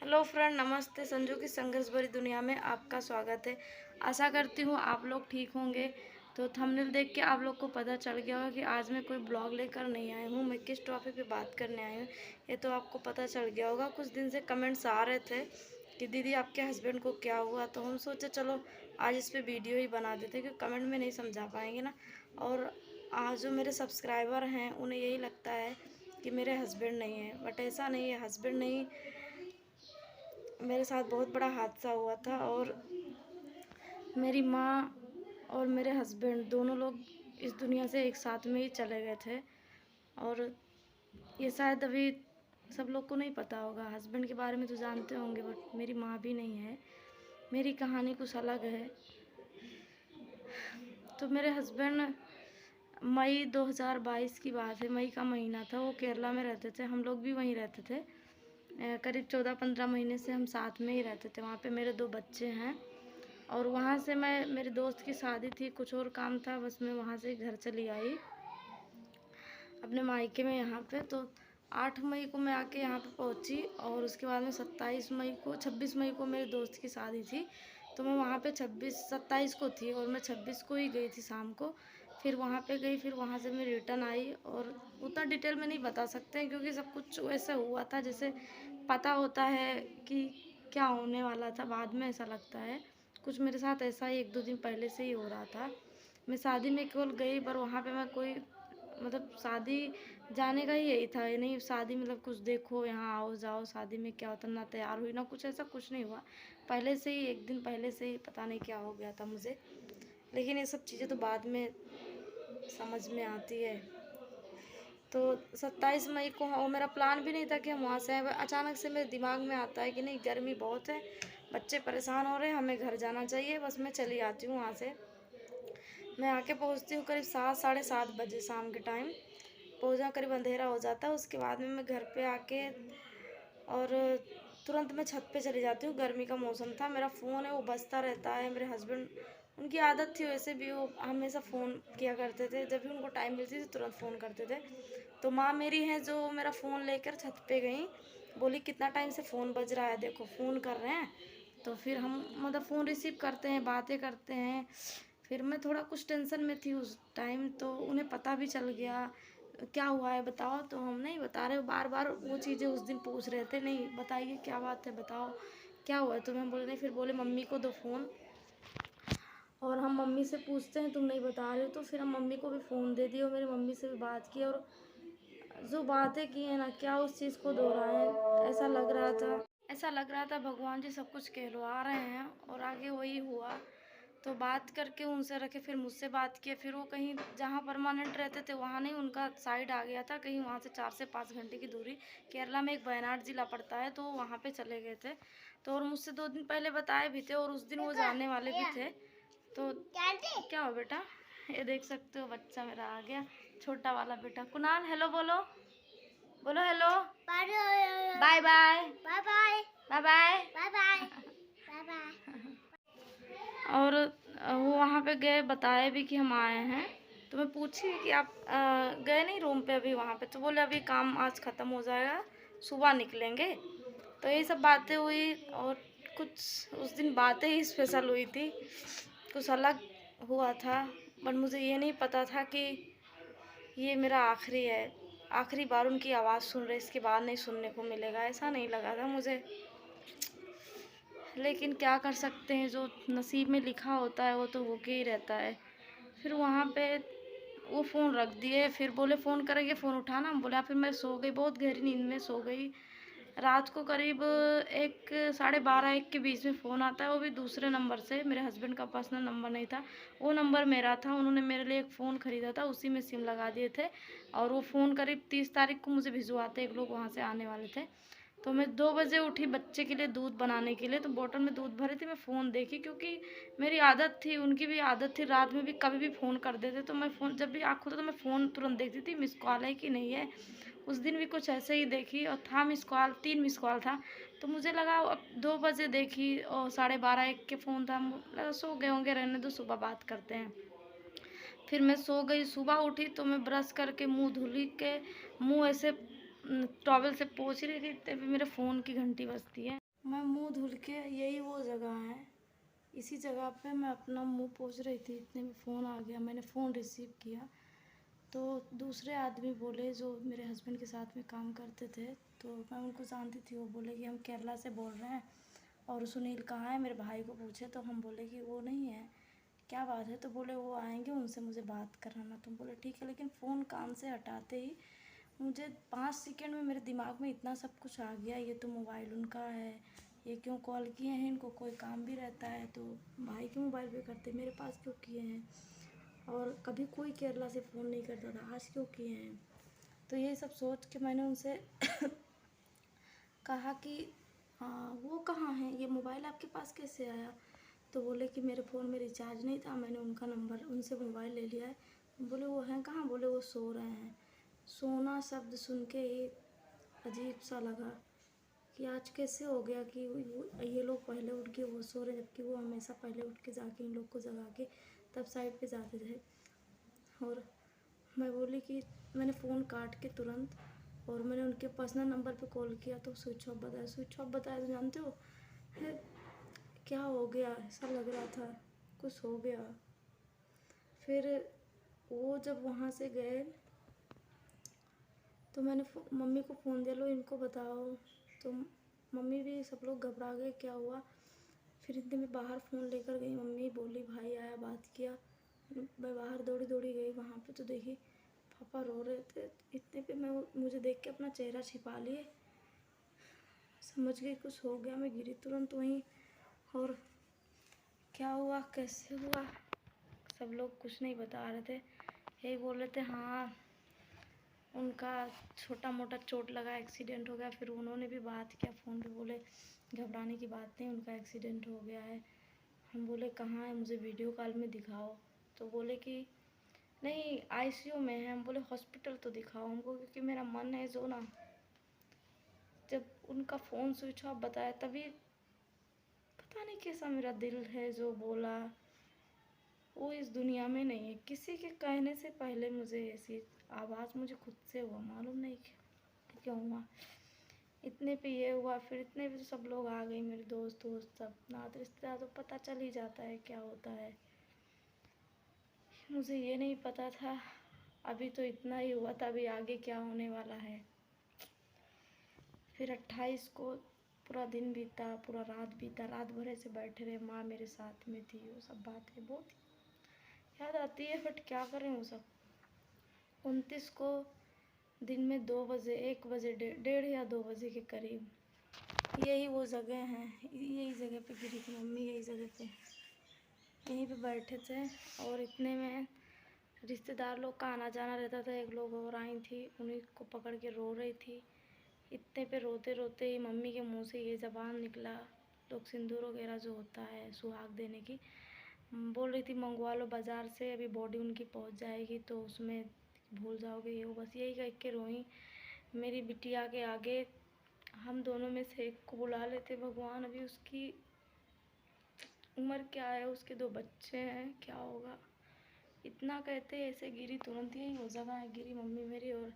Hello friend, नमस्ते। संजू की संघर्ष भरी दुनिया में आपका स्वागत है। आशा करती हूँ आप लोग ठीक होंगे। तो थंबनेल देख के आप लोग को पता चल गया होगा कि आज मैं कोई ब्लॉग लेकर नहीं आई हूँ, मैं किस टॉपिक पे बात करने आई हूँ ये तो आपको पता चल गया होगा। कुछ दिन से कमेंट्स आ रहे थे कि दीदी आपके हस्बैंड को क्या हुआ, तो हम सोचे चलो आज इस पर वीडियो ही बना देते क्योंकि कमेंट में नहीं समझा पाएंगे ना। और आज जो मेरे सब्सक्राइबर हैं उन्हें यही लगता है कि मेरे हस्बैंड नहीं है, बट ऐसा नहीं है। हस्बैंड नहीं, मेरे साथ बहुत बड़ा हादसा हुआ था और मेरी माँ और मेरे हस्बैंड दोनों लोग इस दुनिया से एक साथ में ही चले गए थे। और ये शायद अभी सब लोग को नहीं पता होगा। हस्बैंड के बारे में तो जानते होंगे बट मेरी माँ भी नहीं है। मेरी कहानी कुछ अलग है। तो मेरे हस्बैंड, मई 2022 की बात है, मई का महीना था, वो केरला में रहते थे, हम लोग भी वहीं रहते थे। करीब 14-15 महीने से हम साथ में ही रहते थे। वहाँ पे मेरे 2 बच्चे हैं और वहाँ से मैं, मेरे दोस्त की शादी थी, कुछ और काम था, बस मैं वहाँ से घर चली आई अपने मायके में यहाँ पे। तो 8 मई को मैं आके यहाँ पे पहुँची और उसके बाद में 26 मई को मेरे दोस्त की शादी थी। तो मैं वहाँ पे 27 को थी और मैं 26 को ही गई थी शाम को। फिर वहाँ पे गई, फिर वहाँ से मैं रिटर्न आई। और उतना डिटेल में नहीं बता सकते हैं क्योंकि सब कुछ वैसा हुआ था जैसे पता होता है कि क्या होने वाला था, बाद में ऐसा लगता है। कुछ मेरे साथ ऐसा ही 1-2 दिन पहले से ही हो रहा था। मैं शादी में केवल गई, पर वहाँ पे मैं कोई, मतलब शादी जाने का ही यही था, ये नहीं शादी मतलब कुछ देखो यहाँ आओ जाओ, शादी में क्या होता, ना तैयार हुई ना कुछ, ऐसा कुछ नहीं हुआ। पहले से ही 1 दिन पहले से ही पता नहीं क्या हो गया था मुझे। लेकिन ये सब चीज़ें तो बाद में समझ में आती है। तो 27 मई को, हाँ, मेरा प्लान भी नहीं था कि हम वहाँ से आए। अचानक से मेरे दिमाग में आता है कि नहीं, गर्मी बहुत है, बच्चे परेशान हो रहे हैं, हमें घर जाना चाहिए, बस मैं चली आती हूँ वहाँ से। मैं आके पहुँचती हूँ करीब 7-7:30 बजे शाम के टाइम पहुँचा, करीब अंधेरा हो जाता है। उसके बाद में मैं घर पे आके और तुरंत मैं छत पे चली जाती हूँ। गर्मी का मौसम था, मेरा फ़ोन है वो बजता रहता है। मेरे हस्बैंड, उनकी आदत थी वैसे भी, वो हमेशा फ़ोन किया करते थे, जब भी उनको टाइम मिलती थी तुरंत फ़ोन करते थे। तो माँ मेरी हैं जो मेरा फ़ोन लेकर छत पे गई, बोली कितना टाइम से फ़ोन बज रहा है, देखो फ़ोन कर रहे हैं। तो फिर हम मतलब फ़ोन रिसीव करते हैं, बातें करते हैं। फिर मैं थोड़ा कुछ टेंशन में थी उस टाइम, तो उन्हें पता भी चल गया क्या हुआ है बताओ। तो हम नहीं बता रहे, बार बार वो चीज़ें उस दिन पूछ रहे थे, नहीं बताइए क्या बात है, बताओ क्या हुआ है तुम्हें। बोले नहीं, फिर बोले मम्मी को दो फ़ोन। और हम मम्मी से पूछते हैं तुम नहीं बता रहे हो, तो फिर हम मम्मी को भी फ़ोन दे दिए और मेरी मम्मी से भी बात की। और जो बातें की हैं ना, क्या उस चीज़ को दोहराएं, ऐसा लग रहा था भगवान जी सब कुछ कहलवा रहे हैं और आगे वही हुआ। तो बात करके उनसे रखे, फिर मुझसे बात किए। फिर वो कहीं जहाँ परमानेंट रहते थे वहाँ नहीं, उनका साइड आ गया था कहीं, वहाँ से 4 से 5 घंटे की दूरी, केरला में एक वायनाड ज़िला पड़ता है, तो वहाँ पे चले गए थे। तो और मुझसे 2 दिन पहले बताए भी थे और उस दिन वो जाने वाले भी थे। तो क्या हो बेटा, ये देख सकते हो बच्चा मेरा आ गया, छोटा वाला बेटा कुणाल। हेलो बोलो, बोलो hello, bye bye, bye bye, bye bye. और वो वहाँ पे गए, बताए भी कि हम आए हैं। तो मैं पूछी कि आप गए नहीं रूम पे अभी वहाँ पे, तो बोले अभी काम आज ख़त्म हो जाएगा, सुबह निकलेंगे। तो यही सब बातें हुई और कुछ उस दिन बातें ही स्पेशल हुई थी, कुछ अलग हुआ था। बट मुझे ये नहीं पता था कि ये मेरा आखिरी है, आखिरी बार उनकी आवाज़ सुन रहे, इसके बाद नहीं सुनने को मिलेगा, ऐसा नहीं लगा था मुझे। लेकिन क्या कर सकते हैं, जो नसीब में लिखा होता है वो तो होके ही रहता है। फिर वहाँ पे वो फ़ोन रख दिए, फिर बोले फ़ोन करेंगे, फ़ोन उठाना, बोला। फिर मैं सो गई, बहुत गहरी नींद में सो गई। रात को करीब 1, 12:30-1 के बीच में फ़ोन आता है, वो भी दूसरे नंबर से, मेरे हस्बैंड का पर्सनल नंबर नहीं था, वो नंबर मेरा था। उन्होंने मेरे लिए एक फ़ोन ख़रीदा था, उसी में सिम लगा दिए थे। और वो फ़ोन करीब 30 तारीख को मुझे भिजवाते, एक लोग वहाँ से आने वाले थे। तो मैं 2 बजे उठी बच्चे के लिए दूध बनाने के लिए, तो बॉटल में दूध भरी थी, मैं फ़ोन देखी क्योंकि मेरी आदत थी, उनकी भी आदत थी, रात में भी कभी भी फ़ोन कर देते, तो मैं फ़ोन जब भी आँख खुलता तो मैं फ़ोन तुरंत देखती थी, मिस कॉल है कि नहीं है। उस दिन भी कुछ ऐसे ही देखी और था मिस कॉल, 3 मिस कॉल था। तो मुझे लगा अब 2 बजे देखी और 12:30-1 के फ़ोन था, लगा सो गए होंगे, रहने दो सुबह बात करते हैं। फिर मैं सो गई। सुबह उठी तो मैं ब्रश करके मुँह धुली के, मुँह ऐसे टॉवल से पोंछ रही थी, तभी मेरे फ़ोन की घंटी बजती है। मैं मुंह धुल के, यही वो जगह है, इसी जगह पे मैं अपना मुंह पोंछ रही थी, इतने में फ़ोन आ गया। मैंने फ़ोन रिसीव किया तो दूसरे आदमी बोले जो मेरे हस्बैंड के साथ में काम करते थे, तो मैं उनको जानती थी। वो बोले कि हम केरला से बोल रहे हैं और सुनील कहाँ है, मेरे भाई को पूछे। तो हम बोले कि वो नहीं है, क्या बात है? तो बोले वो आएंगे, उनसे मुझे बात कराना। तुम बोले ठीक है। लेकिन फ़ोन कान से हटाते ही मुझे 5 सेकंड में मेरे दिमाग में इतना सब कुछ आ गया, ये तो मोबाइल उनका है, ये क्यों कॉल किए हैं, इनको कोई काम भी रहता है तो भाई के मोबाइल पे करते, मेरे पास क्यों किए हैं, और कभी कोई केरला से फ़ोन नहीं करता था, आज क्यों किए हैं। तो ये सब सोच के मैंने उनसे कहा कि वो कहाँ हैं, ये मोबाइल आपके पास कैसे आया? तो बोले कि मेरे फ़ोन में रिचार्ज नहीं था, मैंने उनका नंबर, उनसे मोबाइल ले लिया है। बोले वो हैं कहाँ? बोले वो सो रहे हैं। सोना शब्द सुन के ही अजीब सा लगा कि आज कैसे हो गया कि ये लोग पहले उठ के वो सो रहे, जबकि वो हमेशा पहले उठ के जाके इन लोग को जगा के तब साइड पे जाते थे। और मैं बोली कि मैंने फ़ोन काट के तुरंत, और मैंने उनके पर्सनल नंबर पे कॉल किया तो स्विच ऑफ बताया। स्विच ऑफ बताया तो जानते हो है, क्या हो गया, ऐसा लग रहा था कुछ हो गया। फिर वो जब वहाँ से गए तो मैंने मम्मी को फ़ोन दिया, लो इनको बताओ। तो मम्मी भी सब लोग घबरा गए, क्या हुआ। फिर इतने में बाहर फ़ोन लेकर गई मम्मी, बोली भाई आया, बात किया। मैं बाहर दौड़ी दौड़ी गई वहाँ पे तो देखी पापा रो रहे थे। इतने पे मैं मुझे देख के अपना चेहरा छिपा लिए, समझ गई कुछ हो गया। मैं गिरी तुरंत वहीं, और क्या हुआ कैसे हुआ सब लोग कुछ नहीं बता रहे थे। यही बोल रहे थे हाँ उनका छोटा मोटा चोट लगा, एक्सीडेंट हो गया। फिर उन्होंने भी बात किया फ़ोन पे, बोले घबराने की बात नहीं, उनका एक्सीडेंट हो गया है। हम बोले कहाँ है, मुझे वीडियो कॉल में दिखाओ। तो बोले कि नहीं आईसीयू में है। हम बोले हॉस्पिटल तो दिखाओ हमको, क्योंकि मेरा मन है जो ना, जब उनका फ़ोन स्विच ऑफ बताया तभी पता नहीं कैसा मेरा दिल है जो बोला वो इस दुनिया में नहीं है। किसी के कहने से पहले मुझे ऐसी आवाज़ मुझे खुद से हुआ, मालूम नहीं क्यों हुआ। इतने पे ये हुआ, फिर इतने पे सब लोग आ गए, मेरे दोस्त सब नात रिश्तेदार, तो पता चल ही जाता है क्या होता है। मुझे ये नहीं पता था, अभी तो इतना ही हुआ था, अभी आगे क्या होने वाला है। फिर 28 को पूरा दिन बीता, पूरा रात बीता, रात भर ऐसे बैठे रहे, माँ मेरे साथ में थी। वो सब बातें बहुत याद आती है, बट क्या करें वो सब। 29 को दिन में 2 बजे 1 बजे 1:30 या 2 बजे के करीब यही वो जगह है, यही जगह पे गिरी थी मम्मी, यही जगह पे यहीं पे बैठे थे। और इतने में रिश्तेदार लोग का आना जाना रहता था, एक लोग और आई थी, उन्हीं को पकड़ के रो रही थी। इतने पे रोते रोते ही मम्मी के मुंह से ये ज़बान निकला, लोग सिंदूर वगैरह जो होता है सुहाग देने की, बोल रही थी मंगवा लो बाज़ार से, अभी बॉडी उनकी पहुंच जाएगी तो उसमें भूल जाओगे ये वो। बस यही कह के रोई। मेरी बिटिया के आगे हम दोनों में से एक को बुला लेते भगवान, अभी उसकी उम्र क्या है, उसके 2 बच्चे हैं, क्या होगा। इतना कहते ऐसे गिरी, तुरंत ही वो जगह है गिरी मम्मी मेरी। और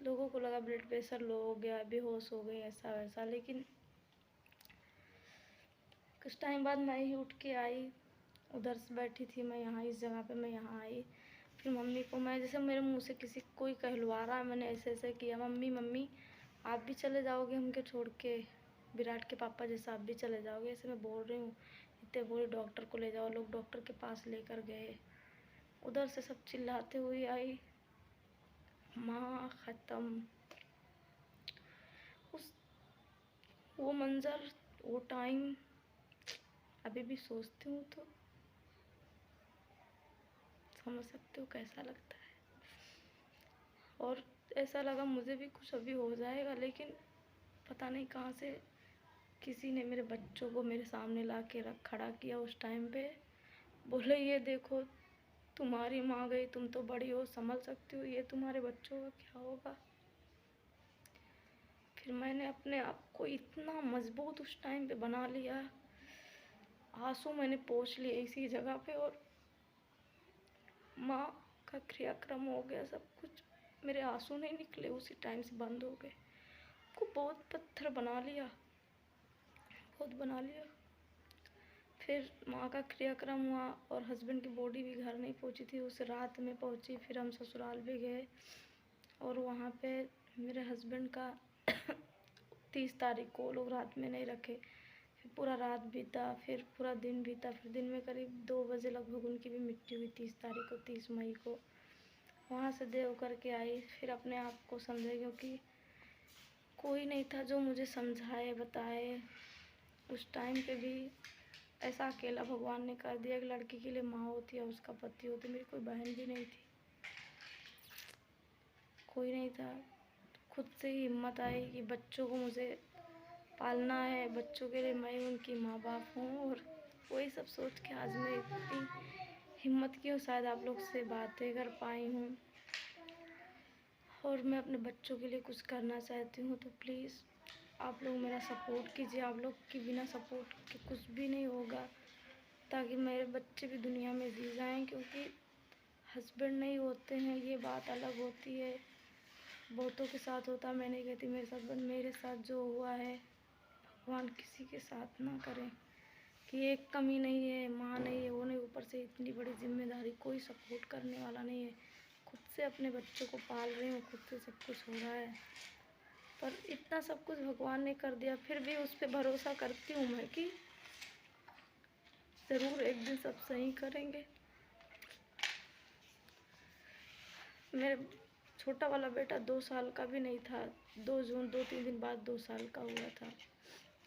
लोगों को लगा ब्लड प्रेशर लो हो गया, बेहोश हो गई, ऐसा वैसा। लेकिन कुछ टाइम बाद मैं ही उठ के आई, उधर से बैठी थी मैं यहाँ इस जगह पे, मैं यहाँ आई। फिर मम्मी को मैं जैसे मेरे मुंह से किसी कोई कहलवा रहा है, मैंने ऐसे ऐसे किया, मम्मी मम्मी आप भी चले जाओगे हमको छोड़ के, विराट के पापा जैसा आप भी चले जाओगे, ऐसे मैं बोल रही हूँ। इतने बोले डॉक्टर को ले जाओ, लोग डॉक्टर के पास लेकर गए। उधर से सब चिल्लाते हुए आई, माँ ख़त्म। उस वो मंज़र, वो टाइम अभी भी सोचती हूँ तो समझ सकते हो कैसा लगता है। और ऐसा लगा मुझे भी कुछ अभी हो जाएगा, लेकिन पता नहीं कहाँ से किसी ने मेरे बच्चों को मेरे सामने ला के रख खड़ा किया उस टाइम पे। बोले ये देखो तुम्हारी माँ गई, तुम तो बड़ी हो, संभल सकती हो, ये तुम्हारे बच्चों का क्या होगा। फिर मैंने अपने आप को इतना मजबूत उस टाइम पे बना लिया, आंसू मैंने पोंछ लिए इसी जगह पे, और माँ का क्रियाक्रम हो गया सब कुछ, मेरे आंसू नहीं निकले, उसी टाइम से बंद हो गए। को बहुत पत्थर बना लिया, बहुत बना लिया। फिर माँ का क्रियाक्रम हुआ और हस्बैंड की बॉडी भी घर नहीं पहुँची थी, उस रात में पहुँची। फिर हम ससुराल भी गए और वहाँ पे मेरे हस्बैंड का 30 तारीख को लोग रात में नहीं रखे। फिर पूरा रात बीता, फिर पूरा दिन बीता। फिर दिन में करीब 2 बजे लगभग उनकी भी मृत्यु हुई 30 तारीख को, 30 मई को। वहाँ से देव करके आई। फिर अपने आप को समझे, क्योंकि कोई नहीं था जो मुझे समझाए बताए। उस टाइम पे भी ऐसा अकेला भगवान ने कर दिया कि लड़की के लिए माँ होती है, उसका पति होती। मेरी कोई बहन भी नहीं थी, कोई नहीं था। खुद से ही हिम्मत आई कि बच्चों को मुझे पालना है, बच्चों के लिए मैं उनकी माँ बाप हूँ। और वही सब सोच के आज मैं इतनी हिम्मत की हूँ, शायद आप लोग से बातें कर पाई हूँ। और मैं अपने बच्चों के लिए कुछ करना चाहती हूँ, तो प्लीज़ आप लोग मेरा सपोर्ट कीजिए। आप लोग के बिना सपोर्ट के कुछ भी नहीं होगा, ताकि मेरे बच्चे भी दुनिया में जी जाएँ। क्योंकि हस्बैंड नहीं होते हैं ये बात अलग होती है, बहुतों के साथ होता है, मैं नहीं कहती मेरे साथ, बट मेरे साथ जो हुआ है भगवान किसी के साथ ना करें। कि एक कमी नहीं है, माँ नहीं है, वो नहीं, ऊपर से इतनी बड़ी जिम्मेदारी, कोई सपोर्ट करने वाला नहीं है। खुद से अपने बच्चों को पाल रही हूँ, खुद से सब कुछ हो रहा है। पर इतना सब कुछ भगवान ने कर दिया, फिर भी उस पर भरोसा करती हूँ मैं कि ज़रूर एक दिन सब सही करेंगे। मेरे छोटा वाला बेटा 2 साल का भी नहीं था, 2 जून 2-3 दिन बाद 2 साल का हुआ था।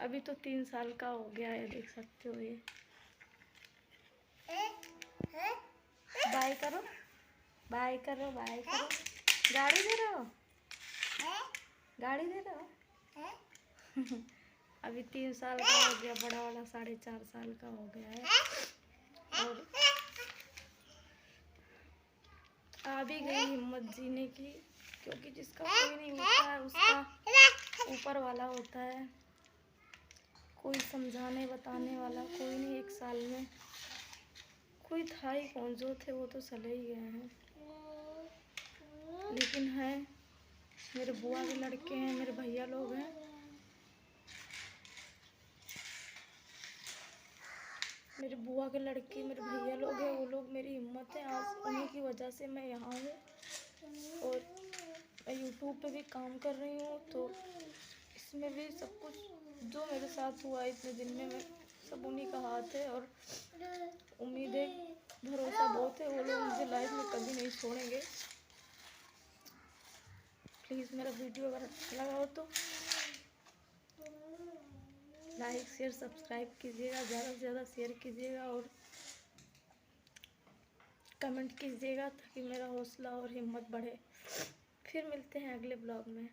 अभी तो 3 साल का हो गया है, देख सकते हो। ये बाय करो, बाय करो, बाय करो। गाड़ी दे रहे हो, गाड़ी दे रहे हो। अभी 3 साल का हो गया, बड़ा वाला 4.5 साल का हो गया है। और आ भी गई हिम्मत जीने की, क्योंकि जिसका कोई नहीं होता है उसका ऊपर वाला होता है। कोई समझाने बताने वाला कोई नहीं। 1 साल में कोई था ही कौन, जो थे वो तो चले ही गए हैं। लेकिन है, मेरे बुआ के लड़के हैं, मेरे भैया लोग हैं, मेरे बुआ के लड़के, मेरे भैया लोग हैं, वो लोग मेरी हिम्मत है। आज उन्हीं की वजह से मैं यहाँ हूँ और मैं यूट्यूब पे भी काम कर रही हूँ। तो इसमें भी सब कुछ जो मेरे साथ हुआ इतने दिन में, मैं सब उन्हीं का हाथ है। और उम्मीद है, भरोसा बहुत है, वो लोग मुझे लाइफ में कभी नहीं छोड़ेंगे। प्लीज़ मेरा वीडियो अगर अच्छा लगा हो तो लाइक शेयर सब्सक्राइब कीजिएगा, ज़्यादा से ज़्यादा शेयर कीजिएगा और कमेंट कीजिएगा, ताकि मेरा हौसला और हिम्मत बढ़े। फिर मिलते हैं अगले ब्लॉग में।